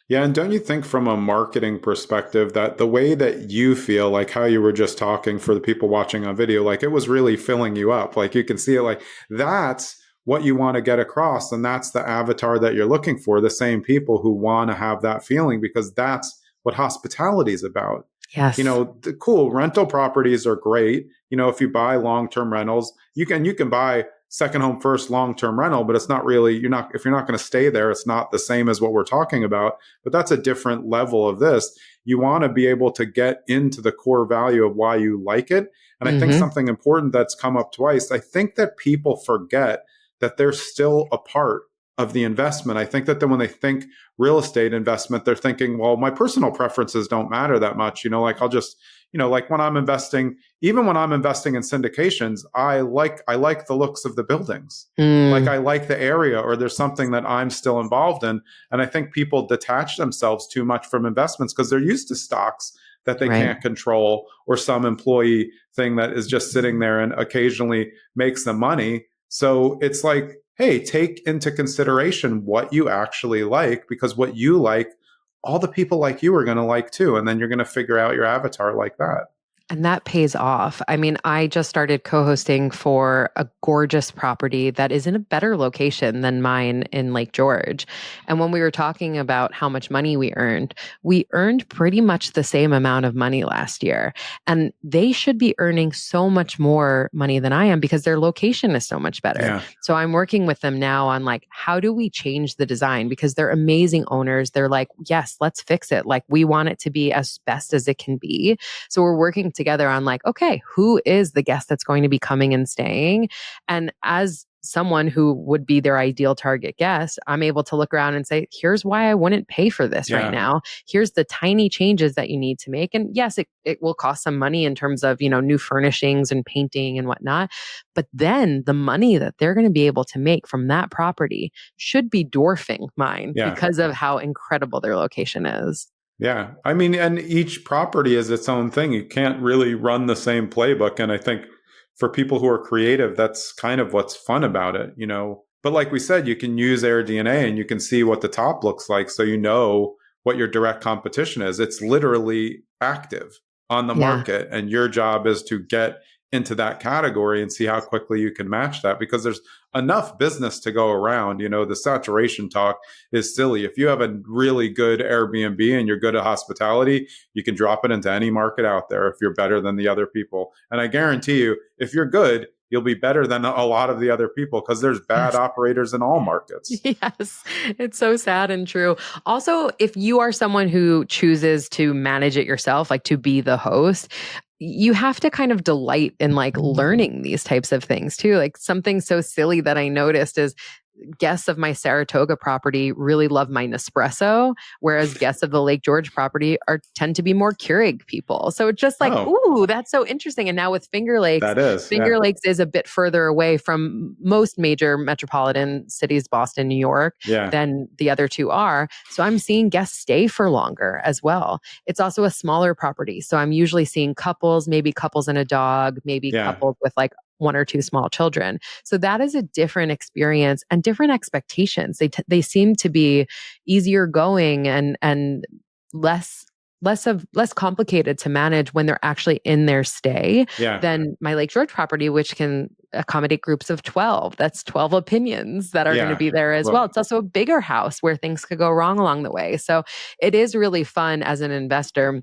Yeah, and don't you think from a marketing perspective that the way that you feel, like how you were just talking for the people watching on video, like it was really filling you up. Like you can see it, like that's what you want to get across. And that's the avatar that you're looking for, the same people who want to have that feeling, because that's what hospitality is about. Yes. The cool rental properties are great. If you buy long-term rentals, you can buy second home first long-term rental, but it's not really, if you're not going to stay there, it's not the same as what we're talking about. But that's a different level of this. You want to be able to get into the core value of why you like it. And I think something important that's come up twice, I think that people forget that they're still a part of the investment. I think that then when they think real estate investment, they're thinking, well, my personal preferences don't matter that much. Like I'll just, like when I'm investing, even when I'm investing in syndications, I like the looks of the buildings. Like I like the area, or there's something that I'm still involved in. And I think people detach themselves too much from investments because they're used to stocks that they can't control, or some employee thing that is just sitting there and occasionally makes them money. So it's like, hey, take into consideration what you actually like, because what you like, all the people like you are going to like too. And then you're going to figure out your avatar like that. And that pays off. I mean, I just started co-hosting for a gorgeous property that is in a better location than mine in Lake George. And when we were talking about how much money we earned pretty much the same amount of money last year. And they should be earning so much more money than I am because their location is so much better. Yeah. So I'm working with them now on like, how do we change the design? Because they're amazing owners. They're like, yes, let's fix it. Like we want it to be as best as it can be. So we're working together on like, okay, who is the guest that's going to be coming and staying? And as someone who would be their ideal target guest, I'm able to look around and say, here's why I wouldn't pay for this right now. Here's the tiny changes that you need to make. And yes, it will cost some money in terms of, new furnishings and painting and whatnot. But then the money that they're going to be able to make from that property should be dwarfing mine because of how incredible their location is. Yeah. I mean, and each property is its own thing. You can't really run the same playbook. And I think for people who are creative, that's kind of what's fun about it, But like we said, you can use AirDNA and you can see what the top looks like. So you know what your direct competition is. It's literally active on the market. And your job is to get into that category and see how quickly you can match that, because there's enough business to go around. The saturation talk is silly. If you have a really good Airbnb and you're good at hospitality, you can drop it into any market out there if you're better than the other people. And I guarantee you, if you're good, you'll be better than a lot of the other people, because there's bad operators in all markets. Yes, it's so sad and true. Also, if you are someone who chooses to manage it yourself, like to be the host, you have to kind of delight in like learning these types of things too. Like something so silly that I noticed is guests of my Saratoga property really love my Nespresso, whereas guests of the Lake George property tend to be more Keurig people. So it's just like, ooh, that's so interesting. And now with Finger Lakes, Lakes is a bit further away from most major metropolitan cities, Boston, New York, than the other two are. So I'm seeing guests stay for longer as well. It's also a smaller property. So I'm usually seeing couples, maybe couples and a dog, maybe couples with like one or two small children. So that is a different experience and different expectations. They seem to be easier going and less complicated to manage when they're actually in their stay than my Lake George property, which can accommodate groups of 12. That's 12 opinions that are going to be there as well. It's also a bigger house where things could go wrong along the way. So it is really fun as an investor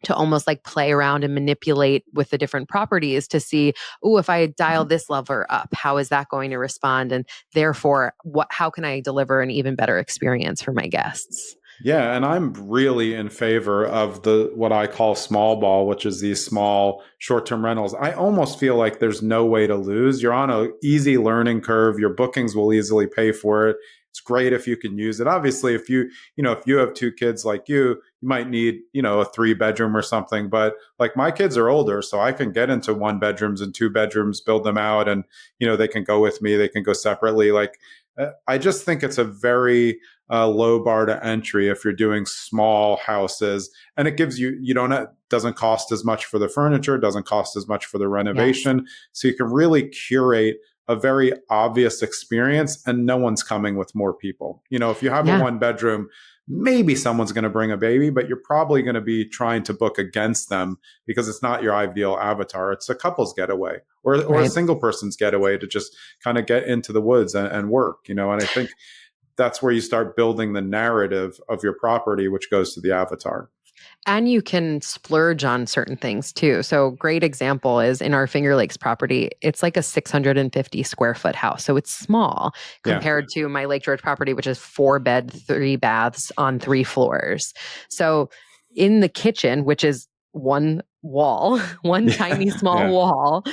to almost like play around and manipulate with the different properties to see, if I dial this lever up, how is that going to respond? And therefore, how can I deliver an even better experience for my guests? Yeah, and I'm really in favor of the what I call small ball, which is these small short-term rentals. I almost feel like there's no way to lose. You're on a easy learning curve. Your bookings will easily pay for it. It's great if you can use it. Obviously, if you have two kids like you might need, a three-bedroom or something, but like my kids are older, so I can get into one bedrooms and two bedrooms, build them out, and they can go with me, they can go separately. Like I just think it's a very low bar to entry if you're doing small houses, and it gives you don't doesn't cost as much for the furniture, doesn't cost as much for the Yes. renovation, so you can really curate a very obvious experience, and no one's coming with more people. If you have a Yeah. one bedroom, maybe someone's going to bring a baby, but you're probably going to be trying to book against them because it's not your ideal avatar. It's a couple's getaway or a Right. single person's getaway to just kind of get into the woods and work. And I think that's where you start building the narrative of your property, which goes to the avatar. And you can splurge on certain things too. So, great example is in our Finger Lakes property, it's like a 650 square foot house. So, it's small Yeah. compared to my Lake George property, which is 4 bed, 3 baths on 3 floors. So, in the kitchen, which is one wall, one Yeah. tiny small Yeah. wall,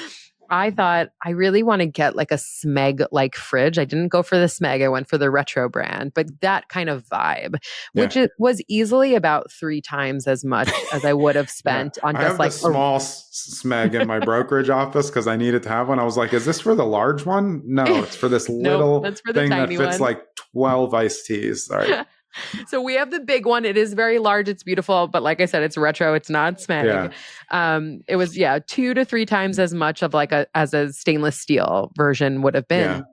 I thought I really want to get like a Smeg like fridge. I didn't go for the Smeg, I went for the retro brand, but that kind of vibe, which Yeah. it was easily about 3 times as much as I would have Yeah. spent on I just have the like a small Smeg in my brokerage office because I needed to have one. I was like, is this for the large one? No, it's for this nope, little that's for the thing that tiny fits one. like 12 iced teas. All right. So we have the big one. It is very large. It's beautiful, but like I said, it's retro. It's not Smeg. Yeah. It was 2 to 3 times as much of like as a stainless steel version would have Yeah. been.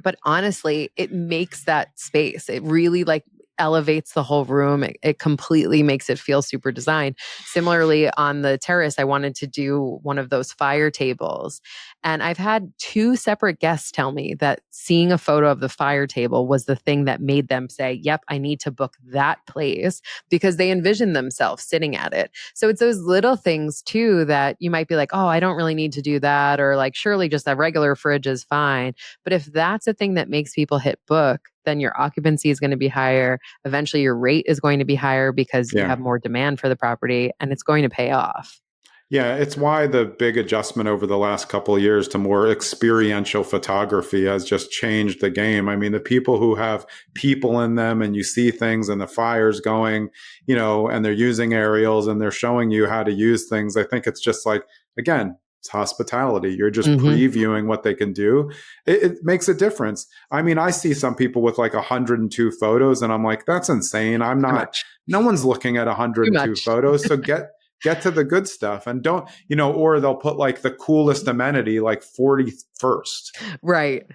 But honestly, it makes that space. It really like elevates the whole room. It completely makes it feel super designed. Similarly, on the terrace, I wanted to do one of those fire tables. And I've had 2 separate guests tell me that seeing a photo of the fire table was the thing that made them say, yep, I need to book that place because they envision themselves sitting at it. So it's those little things too that you might be like, oh, I don't really need to do that. Or like, surely just a regular fridge is fine. But if that's the thing that makes people hit book, then your occupancy is going to be higher. Eventually, your rate is going to be higher because you Yeah. have more demand for the property and it's going to pay off. Yeah, it's why the big adjustment over the last couple of years to more experiential photography has just changed the game. I mean, the people who have people in them and you see things and the fire's going, and they're using aerials and they're showing you how to use things. I think it's just like, again, it's hospitality. You're just Mm-hmm. previewing what they can do. It makes a difference. I mean, I see some people with like 102 photos and I'm like, that's insane. Too much. No one's looking at Too 102 much. photos. So get to the good stuff and don't, or they'll put like the coolest amenity like 41st. Right.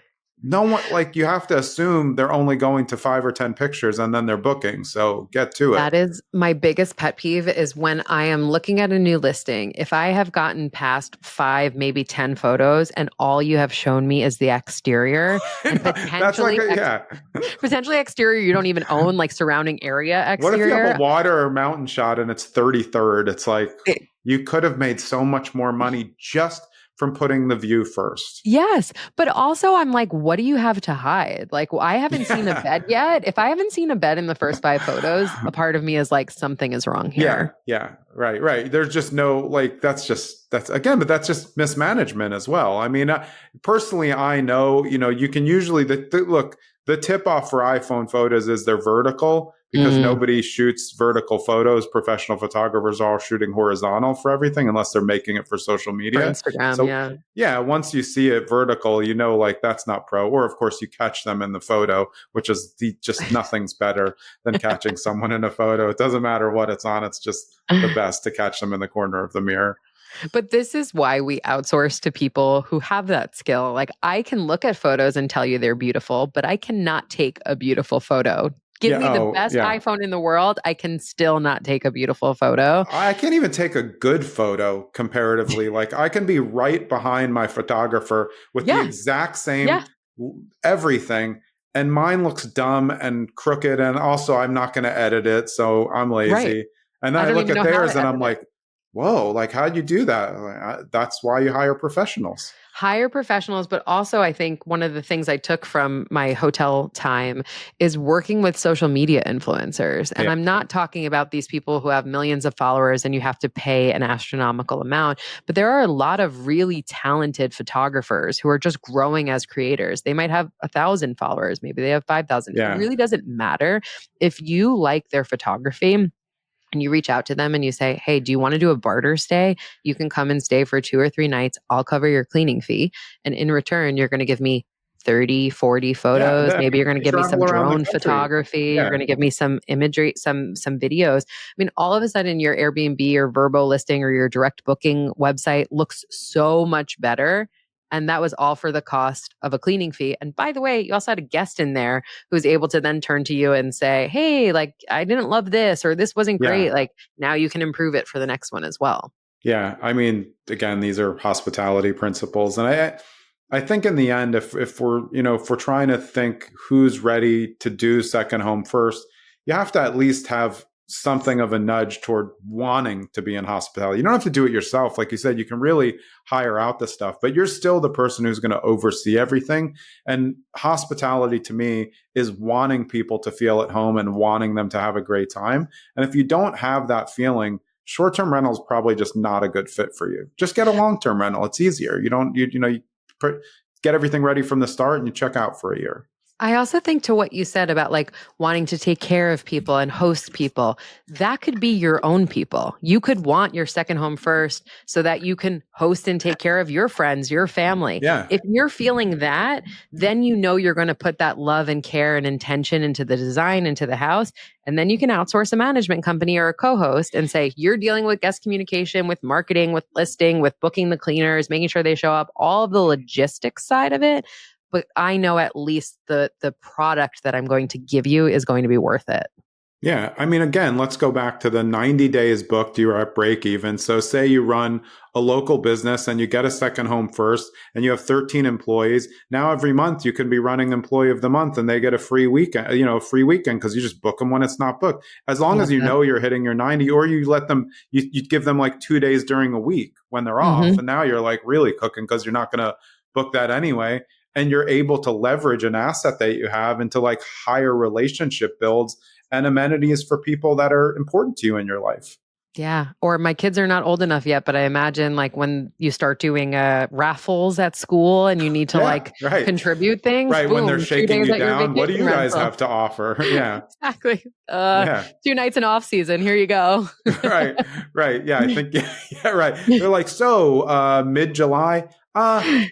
No one, like, you have to assume they're only going to 5 or 10 pictures and then they're booking. So get to it. That is my biggest pet peeve is when I am looking at a new listing. If I have gotten past 5, maybe 10 photos and all you have shown me is the exterior and That's like, yeah. potentially exterior you don't even own, like surrounding area What if you have a exterior. water or mountain shot and it's 33rd? It's like, you could have made so much more money just from putting the view first. Yes, but also I'm like, what do you have to hide? Like, I haven't seen a bed yet. If I haven't seen a bed in the first 5 photos, a part of me is like, something is wrong Yeah, here. yeah, right. There's just no, like, that's again, but that's just mismanagement as well. I mean, personally, I know, you can usually look, the tip off for iPhone photos is they're vertical because Mm, nobody shoots vertical photos. Professional photographers are all shooting horizontal for everything unless they're making it for social for media. Instagram, So yeah. yeah, once you see it vertical, like that's not pro. Or of course you catch them in the photo, which is just nothing's better than catching someone in a photo. It doesn't matter what it's on. It's just the best to catch them in the corner of the mirror. But this is why we outsource to people who have that skill. Like, I can look at photos and tell you they're beautiful, but I cannot take a beautiful photo. Give Yeah. me the Oh, best yeah. iPhone in the world. I can still not take a beautiful photo. I can't even take a good photo comparatively. Like, I can be right behind my photographer with the Yeah. exact same Yeah. everything, and mine looks dumb and crooked. And also, I'm not going to edit it, so I'm Right. lazy. And then I I don't look even at know how theirs to and edit I'm it. like, Whoa, like how'd you do that? That's why you hire professionals. Hire professionals, but also I think one of the things I took from my hotel time is working with social media influencers. And Yeah. I'm not talking about these people who have millions of followers and you have to pay an astronomical amount, but there are a lot of really talented photographers who are just growing as creators. They might have 1,000 followers, maybe they have 5,000. It Yeah. really doesn't matter. If you like their photography, and you reach out to them and you say, hey, do you want to do a barter stay? You can come and stay for 2 or 3 nights. I'll cover your cleaning fee. And in return, you're going to give me 30, 40 Yeah. photos. Maybe you're going to give me some Travel around the drone country. photography. Yeah. You're going to give me some imagery, some videos. I mean, all of a sudden your Airbnb or Vrbo listing or your direct booking website looks so much better. And that was all for the cost of a cleaning fee. And by the way, you also had a guest in there who's able to then turn to you and say, hey, like, I didn't love this, or this wasn't Yeah. great. Like, now you can improve it for the next one as well. Yeah. I mean, again, these are hospitality principles. And I think in the end, if we're, if we're trying to think who's ready to do second home first, you have to at least have something of a nudge toward wanting to be in hospitality. You don't have to do it yourself. Like you said, you can really hire out the stuff, but you're still the person who's going to oversee everything. And hospitality to me is wanting people to feel at home and wanting them to have a great time. And if you don't have that feeling, short-term rental is probably just not a good fit for you. Just get a long-term rental. It's easier. You get everything ready from the start and you check out for a year. I also think to what you said about like wanting to take care of people and host people, that could be your own people. You could want your second home first so that you can host and take care of your friends, your family. Yeah. If you're feeling that, then you know you're going to put that love and care and intention into the design, into the house. And then you can outsource a management company or a co-host and say, you're dealing with guest communication, with marketing, with listing, with booking the cleaners, making sure they show up, all of the logistics side of it. But I know at least the product that I'm going to give you is going to be worth it. Yeah. I mean, again, let's go back to the 90 days booked, you're at break even. So say you run a local business and you get a second home first and you have 13 employees. Now every month you can be running employee of the month and they get a free weekend, because you just book them when it's not booked. As long as you know you're hitting your 90, or you let them, you give them like 2 days during a week when they're off. And now you're like really cooking because you're not going to book that anyway. And you're able to leverage an asset that you have into like higher relationship builds and amenities for people that are important to you in your life. Yeah. Or my kids are not old enough yet, but I imagine like when you start doing raffles at school and you need to Right. contribute things. Right. Boom, when they're 2 shaking days you at your down, what do vacation you guys rental. have to offer? Yeah. Exactly. Yeah. 2 nights in off season. Here you go. Right. Right. Yeah. I think, yeah, right. They're like, so mid-July,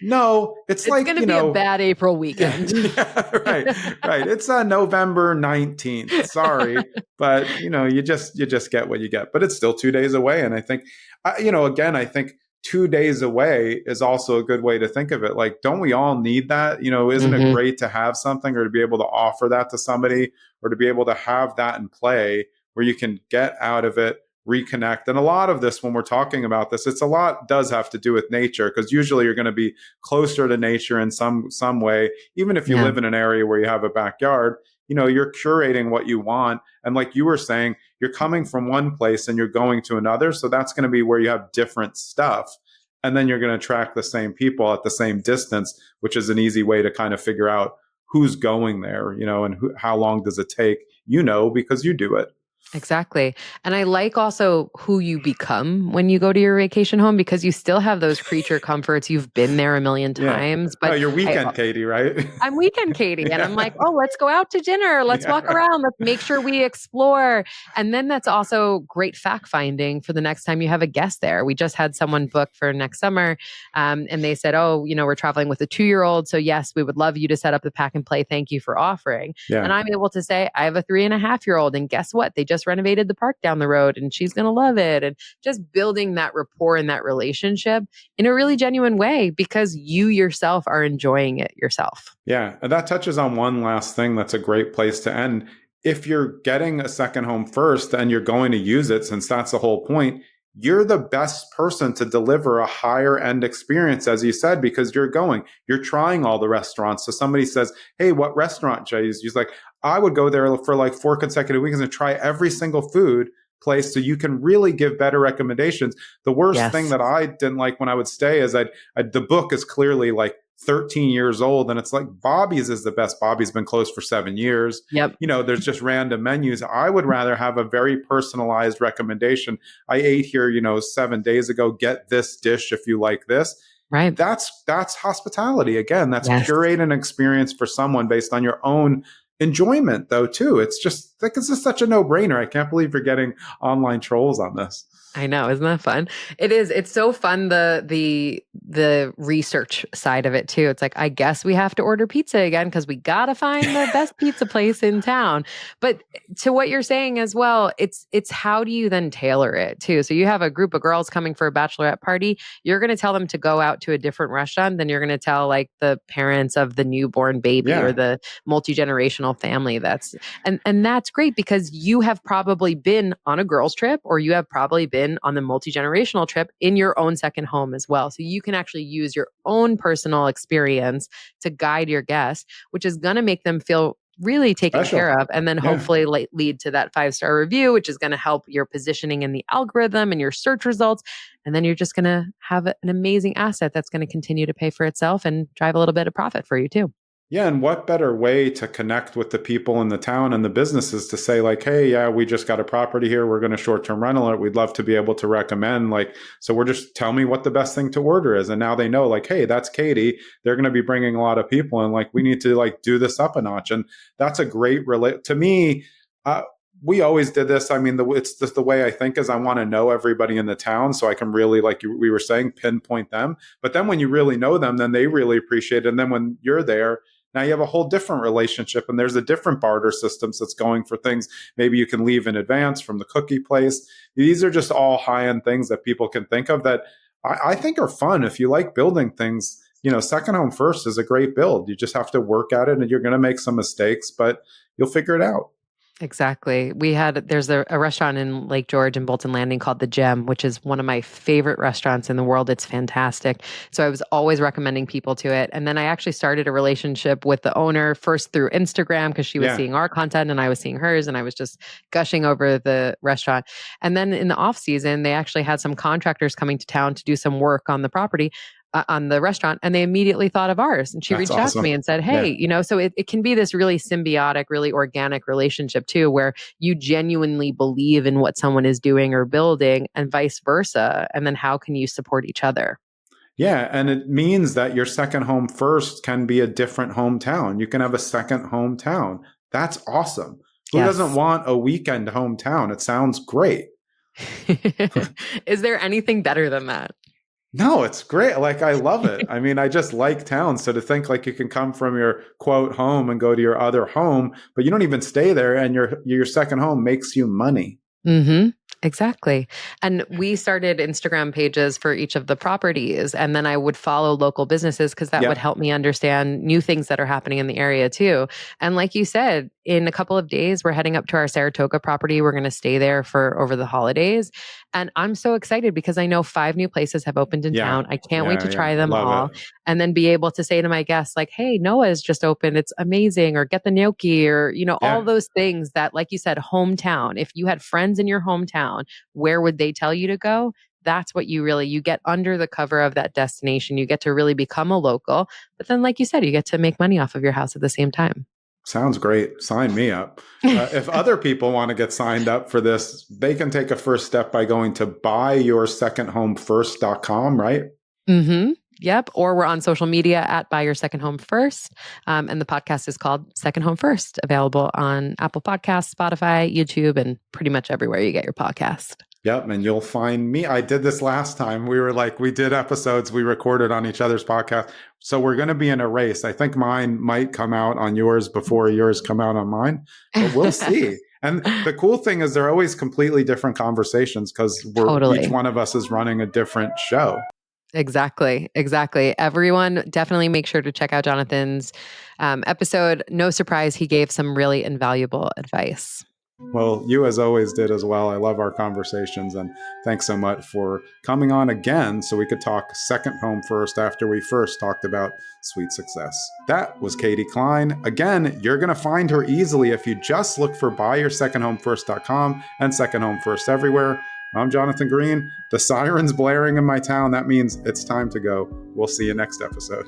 no, it's like, going to be a bad April weekend. Yeah, right. Right. It's November 19th. Sorry. But you just get what you get, but it's still 2 days away. And I think, again, I think 2 days away is also a good way to think of it. Like, don't we all need that? Isn't it great to have something or to be able to offer that to somebody or to be able to have that in play where you can get out of it, reconnect. And a lot of this, when we're talking about this, does have to do with nature, because usually you're going to be closer to nature in some way. Even if you live in an area where you have a backyard, you're curating what you want. And like you were saying, you're coming from one place and you're going to another. So that's going to be where you have different stuff. And then you're going to attract the same people at the same distance, which is an easy way to kind of figure out who's going there, and how long does it take, because you do it. Exactly. And I like also who you become when you go to your vacation home, because you still have those creature comforts. You've been there a million times. But your weekend Katie, right? I'm weekend Katie. And I'm like, oh, let's go out to dinner. Let's walk around. Let's make sure we explore. And then that's also great fact finding for the next time you have a guest there. We just had someone book for next summer. And they said, oh, we're traveling with a 2-year-old. So yes, we would love you to set up the pack and play. Thank you for offering. Yeah. And I'm able to say, I have a 3.5-year-old. And guess what? They just renovated the park down the road and she's going to love it. And just building that rapport and that relationship in a really genuine way, because you yourself are enjoying it yourself. Yeah. And that touches on one last thing that's a great place to end. If you're getting a second home first and you're going to use it, since that's the whole point, you're the best person to deliver a higher end experience, as you said, because you're trying all the restaurants. So somebody says, hey, what restaurant should I use? You're like, I would go there for like 4 consecutive weekends and try every single food place so you can really give better recommendations. The worst thing Yes. that I didn't like when I would stay is the book is clearly like 13 years old and it's like Bobby's is the best. Bobby's been closed for 7 years. Yep. There's just random menus. I would rather have a very personalized recommendation. I ate here, 7 days ago. Get this dish if you like this. Right. That's hospitality. Again, that's Yes. curate an experience for someone based on your own enjoyment, though, too. It's just such a no-brainer. I can't believe you're getting online trolls on this. I know, isn't that fun? It is. It's so fun, the research side of it too. It's like, I guess we have to order pizza again because we gotta find the best pizza place in town. But to what you're saying as well, it's how do you then tailor it too? So you have a group of girls coming for a bachelorette party. You're going to tell them to go out to a different restaurant than you're going to tell like the parents of the newborn baby or the multi-generational family. And that's great because you have probably been on a girls trip or you have probably been on the multi-generational trip in your own second home as well. So you can actually use your own personal experience to guide your guests, which is going to make them feel really taken care of, and then hopefully lead to that 5-star review, which is going to help your positioning in the algorithm and your search results. And then you're just going to have an amazing asset that's going to continue to pay for itself and drive a little bit of profit for you too. Yeah, and what better way to connect with the people in the town and the businesses to say like, hey, yeah, we just got a property here. We're going to short-term rental it. We'd love to be able to recommend so we're just tell me what the best thing to order is. And now they know like, hey, that's Katie. They're going to be bringing a lot of people and we need to do this up a notch. And that's a great to me. We always did this. I mean, it's just the way I think is I want to know everybody in the town so I can really, we were saying, pinpoint them. But then when you really know them, then they really appreciate it. And then when you're there, now you have a whole different relationship and there's a different barter systems that's going for things. Maybe you can leave in advance from the cookie place. These are just all high-end things that people can think of that I think are fun. If you like building things, Second Home First is a great build. You just have to work at it and you're going to make some mistakes, but you'll figure it out. Exactly. There's a restaurant in Lake George and Bolton Landing called The Gem, which is one of my favorite restaurants in the world. It's fantastic. So I was always recommending people to it. And then I actually started a relationship with the owner first through Instagram because she was seeing our content and I was seeing hers and I was just gushing over the restaurant. And then in the off season, they actually had some contractors coming to town to do some work on the property. On the restaurant, and they immediately thought of ours. And she reached out to me and said, hey, so it can be this really symbiotic, really organic relationship too, where you genuinely believe in what someone is doing or building and vice versa. And then how can you support each other? Yeah. And it means that your second home first can be a different hometown. You can have a second hometown. That's awesome. Who doesn't want a weekend hometown? It sounds great. Is there anything better than that? No, it's great. I love it. I mean, I just like towns. So to think you can come from your quote home and go to your other home, but you don't even stay there and your second home makes you money. Mm-hmm. Exactly. And we started Instagram pages for each of the properties. And then I would follow local businesses because that would help me understand new things that are happening in the area too. And like you said, in a couple of days, we're heading up to our Saratoga property. We're going to stay there for over the holidays. And I'm so excited because I know 5 new places have opened in town. I can't wait to try them all. And then be able to say to my guests, hey, Noah's just opened. It's amazing. Or get the gnocchi or, all those things that, like you said, hometown. If you had friends in your hometown, where would they tell you to go? That's what you get under the cover of that destination. You get to really become a local. But then, like you said, you get to make money off of your house at the same time. Sounds great. Sign me up. If other people want to get signed up for this, they can take a first step by going to buyyoursecondhomefirst.com, right? Mm-hmm. Yep. Or we're on social media at Buy Your Second Home First. And the podcast is called Second Home First, available on Apple Podcasts, Spotify, YouTube, and pretty much everywhere you get your podcast. Yep. And you'll find me. I did this last time. We did episodes we recorded on each other's podcast. So we're going to be in a race. I think mine might come out on yours before yours come out on mine, but we'll see. And the cool thing is they're always completely different conversations because each one of us is running a different show. Exactly. Everyone definitely make sure to check out Jonathan's episode. No surprise, he gave some really invaluable advice. Well, you as always did as well. I love our conversations, and thanks so much for coming on again so we could talk second home first after we first talked about sweet success. That was Katie Cline. Again, you're going to find her easily if you just look for buyyoursecondhomefirst.com and Second Home First everywhere. I'm Jonathan Greene. The siren's blaring in my town. That means it's time to go. We'll see you next episode.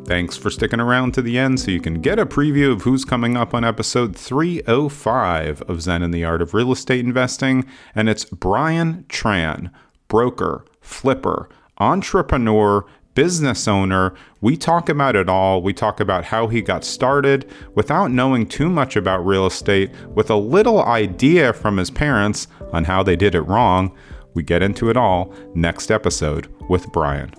Thanks for sticking around to the end so you can get a preview of who's coming up on episode 305 of Zen and the Art of Real Estate Investing. And it's Brian Tran, broker, flipper, entrepreneur, business owner. We talk about it all. We talk about how he got started without knowing too much about real estate, with a little idea from his parents on how they did it wrong. We get into it all next episode with Brian.